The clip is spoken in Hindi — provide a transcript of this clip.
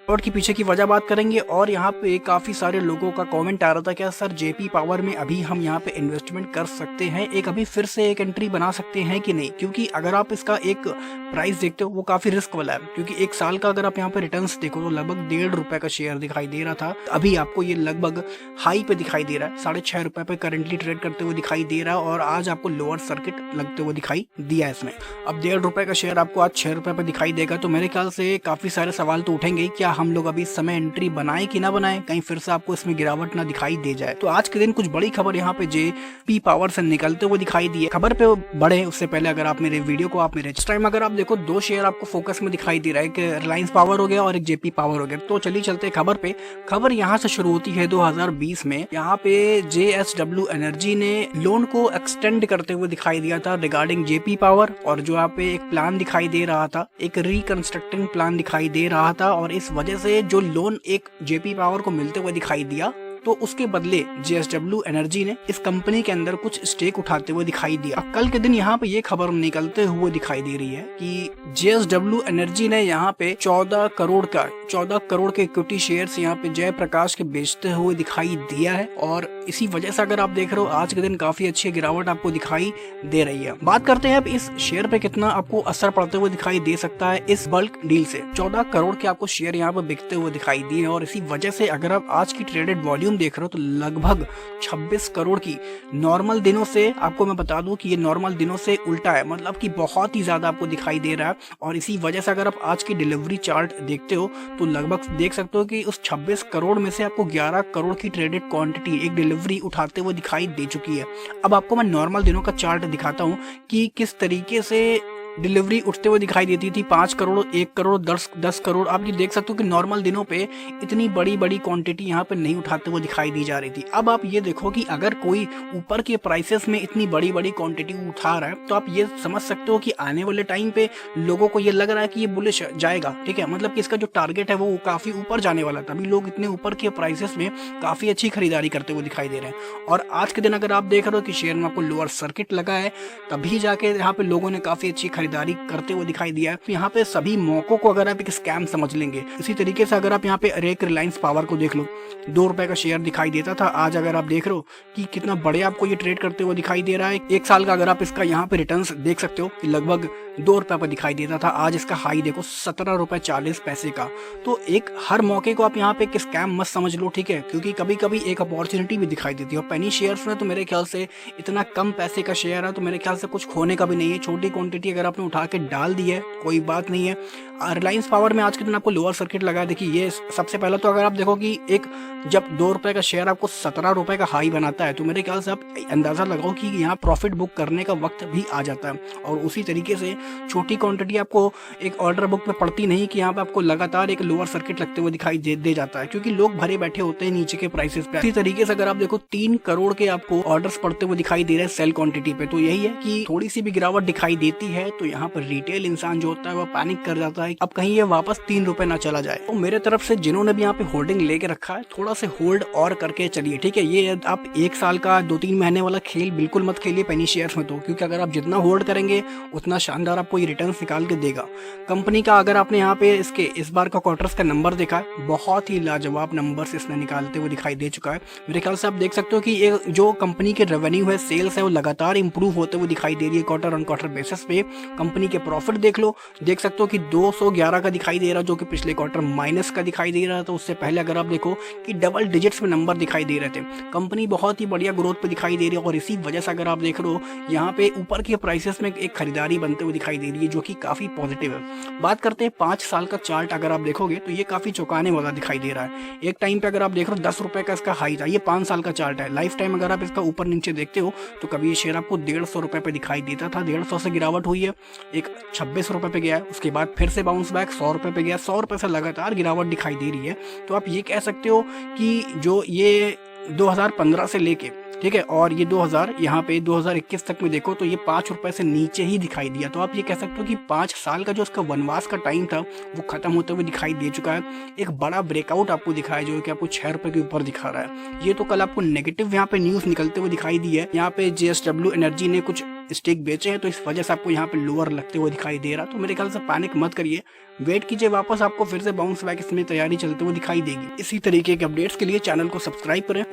और की पीछे की वजह बात करेंगे। और यहाँ पे काफी सारे लोगों का कमेंट आ रहा था, क्या सर जेपी पावर में अभी हम यहाँ पे इन्वेस्टमेंट कर सकते हैं, एक अभी फिर से एक एंट्री बना सकते हैं कि नहीं। क्योंकि अगर आप इसका एक प्राइस देखते हो वो काफी रिस्क वाला है, क्योंकि एक साल का अगर आप यहाँ पे रिटर्न्स देखो तो लगभग ₹1.5 का शेयर दिखाई दे रहा था। अभी आपको ये लगभग हाई पे दिखाई दे रहा है, ₹6.5 पे करंटली ट्रेड करते हुए दिखाई दे रहा है। और आज आपको लोअर सर्किट लगते हुए दिखाई दिया है इसमें। अब ₹1.5 का शेयर आपको आज ₹6 पे दिखाई देगा, तो मेरे ख्याल से काफी सारे सवाल तो उठेंगे, क्या हम लोग अभी इस समय एंट्री बनाए कि ना बनाए, कहीं फिर से आपको इसमें गिरावट ना दिखाई दे जाए। तो आज के दिन कुछ बड़ी खबर यहाँ पे जेपी पावर से निकलते हुए दिखाई दी है। खबर पे बढ़े उससे पहले अगर आप मेरे वीडियो को इस टाइम अगर आप देखो, दो शेयर आपको फोकस में दिखाई दे रहा है, कि रिलायंस पावर हो गया और एक जेपी पावर हो गया। तो चलिए चलते हैं खबर पे। खबर यहाँ से शुरू होती है 2020 में। यहाँ पे JSW एनर्जी ने लोन को एक्सटेंड करते हुए दिखाई दिया था रिगार्डिंग जेपी पावर, और जो यहाँ पे एक प्लान दिखाई दे रहा था, एक रिकंस्ट्रक्टिंग प्लान दिखाई दे रहा था। और इस वजह से जो लोन एक जेपी पावर को मिलते हुए दिखाई दिया, तो उसके बदले JSW एनर्जी ने इस कंपनी के अंदर कुछ स्टेक उठाते हुए दिखाई दिया। कल के दिन यहाँ पे ये खबर निकलते हुए दिखाई दे रही है कि JSW एनर्जी ने यहाँ पे 14 करोड़ के इक्विटी शेयर्स यहाँ पे जयप्रकाश के बेचते हुए दिखाई दिया है। और इसी वजह से अगर आप देख रहे हो, आज के दिन काफी अच्छी गिरावट आपको दिखाई दे रही है। बात करते हैं अब इस शेयर पे कितना आपको असर पड़ते हुए दिखाई दे सकता है इस बल्क डील से। 14 करोड़ के आपको शेयर यहाँ पे बिकते हुए दिखाई दिए, और इसी वजह से अगर आप आज की ट्रेडेड वॉल्यूम देख रहे हो तो लगभग 26 करोड़ की नॉर्मल दिनों से, आपको मैं बता दूं कि ये नॉर्मल दिनों से उल्टा है, मतलब कि बहुत ही ज्यादा आपको दिखाई दे रहा है। और इसी वजह से अगर आप आज की डिलीवरी चार्ट देखते हो तो लगभग देख सकते हो कि उस 26 करोड़ में से आपको 11 करोड़ की ट्रेडेड क्वांटिटी एक डिलीवरी उठाते हुए दिखाई दे चुकी है। अब आपको मैं नॉर्मल दिनों का चार्ट दिखाता हूँ कि किस तरीके से डिलीवरी उठते हुए दिखाई देती थी। 5 करोड़, 1 करोड़, 10 करोड़। आप ये देख सकते हो कि नॉर्मल दिनों पे इतनी बड़ी क्वांटिटी यहाँ पे नहीं उठाते हुए दिखाई दी जा रही थी। अब आप ये देखो कि अगर कोई ऊपर के प्राइसेस में इतनी बड़ी क्वांटिटी उठा रहा है, तो आप ये समझ सकते हो कि आने वाले टाइम पे लोगों को ये लग रहा है कि ये बुलिश जाएगा, ठीक है। मतलब कि इसका जो टारगेट है वो काफी ऊपर जाने वाला था। अभी लोग इतने ऊपर के प्राइसेस में काफी अच्छी खरीदारी करते हुए दिखाई दे रहे हैं। और आज के दिन अगर आप देख रहे हो कि शेयर में आपको लोअर सर्किट लगा है, तभी जाके यहाँ पे लोगों ने काफी अच्छी खरीदारी करते हुए दिखाई दिया है। यहाँ पे सभी मौकों को अगर आप एक स्कैम समझ लेंगे। इसी तरीके से अगर आप यहाँ पे एक रिलायंस पावर को देख लो, ₹2 का शेयर दिखाई देता था, आज अगर आप देख रहे हो कि कितना बड़े आपको ये ट्रेड करते हुए दिखाई दे रहा है। एक साल का अगर आप इसका यहाँ पे रिटर्न्स देख सकते हो कि लगभग ₹2 पर दिखाई देता था, आज इसका हाई देखो ₹17.40 का। तो एक हर मौके को आप यहाँ पे एक स्कैम मत समझ लो, ठीक है, क्योंकि कभी कभी एक अपॉर्चुनिटी भी दिखाई देती है। और पेनी शेयर्स में तो मेरे ख्याल से इतना कम पैसे का शेयर है, तो मेरे ख्याल से कुछ खोने का भी नहीं है। छोटी क्वांटिटी अगर आपने उठा के डाल दी है, कोई बात नहीं है। रिलायंस पावर में आज के दिन आपको लोअर सर्किट लगा है। देखिए, ये सबसे पहले तो अगर आप देखो कि एक जब ₹2 का शेयर आपको ₹17 का हाई बनाता है, तो मेरे ख्याल से आप अंदाजा लगाओ कि यहाँ प्रॉफिट बुक करने का वक्त भी आ जाता है। और उसी तरीके से छोटी क्वांटिटी आपको एक ऑर्डर बुक पे पड़ती नहीं कि यहाँ पे आपको लगातार एक लोअर सर्किट लगते हुए दिखाई दे जाता है, क्योंकि लोग भरे बैठे होते हैं नीचे के प्राइसेस पे। इसी तरीके से अगर आप देखो 3 करोड़ के आपको ऑर्डर्स पड़ते हुए दिखाई दे रहे हैं सेल क्वांटिटी पे। तो यही है कि थोड़ी सी भी गिरावट दिखाई देती है तो यहाँ पर रिटेल इंसान जो होता है वो पैनिक कर जाता है, अब कहीं ये वापस ₹3 ना चला जाए। तो मेरे तरफ से जिन्होंने भी यहाँ पे होल्डिंग लेके रखा है, थोड़ा से होल्ड और करके चलिए, ठीक है। ये आप 1 साल का 2-3 महीने वाला खेल बिल्कुल मत खेलिए पेनी शेयर्स में, तो क्योंकि अगर आप जितना होल्ड करेंगे उतना शानदार आपको ये रिटर्न निकाल के देगा कंपनी का। अगर आपने यहाँ पे इसके इस बार का क्वार्टर्स का नंबर देखा है, बहुत ही लाजवाब नंबर से इसने निकालते हुए दिखाई दे चुका है। मेरे ख्याल से आप देख सकते हो कि ये जो कंपनी के रेवेन्यू है, सेल्स है, वो लगातार इंप्रूव होते हुए दिखाई दे रही है क्वार्टर ऑन क्वार्टर बेसिस पे। कंपनी के प्रॉफिट देख लो, देख सकते हो कि 211 का दिखाई दे रहा, जो कि पिछले क्वार्टर माइनस का दिखाई दे रहा था। उससे पहले अगर आप देखो कि डबल डिजिट्स में नंबर दिखाई दे रहे थे। कंपनी बहुत ही बढ़िया ग्रोथ पे दिखाई दे रही है, और इसी वजह से अगर आप देख रहे हो यहाँ पे ऊपर के प्राइसेस में एक खरीदारी बनते हुए दिखाई दे रही है, जो कि काफी पॉजिटिव है। बात करते हैं 5 साल का चार्ट, अगर आप देखोगे तो ये काफी चौंकाने वाला दिखाई दे रहा है। एक टाइम पे अगर आप देख रहे हो ₹10 का इसका हाई था, ये 5 साल का चार्ट है। लाइफ टाइम अगर आप इसका ऊपर नीचे देखते हो तो कभी ये शेयर आपको ₹150 पे दिखाई देता था, 150 से गिरावट हुई है, एक ₹26 पे गया है, उसके बाद फिर से बाउंस बैक ₹100 पे गया, ₹100 से लगातार गिरावट दिखाई दे रही है। तो आप ये कह सकते हो कि जो ये 2015 से लेके, ठीक है, और ये 2000 यहाँ पे 2021 तक में देखो तो ये ₹5 से नीचे ही दिखाई दिया। तो आप ये कह सकते हो कि 5 साल का जो इसका वनवास का टाइम था वो खत्म होते हुए दिखाई दे चुका है। एक बड़ा ब्रेकआउट आपको दिखाया जो कि आपको ₹6 के ऊपर दिखा रहा है। ये तो कल आपको नेगेटिव यहाँ पे न्यूज निकलते हुए दिखाई दी है। यहाँ पे JSW एनर्जी ने कुछ स्टेक बेचे हैं, तो इस वजह से आपको यहाँ पे लोअर लगते हुए दिखाई दे रहा। तो मेरे ख्याल से पैनिक मत करिए, वेट कीजिए, वापस आपको फिर से बाउंस बैक इसमें तैयारी चलते हुए दिखाई देगी। इसी तरीके के अपडेट्स के लिए चैनल को सब्सक्राइब करें।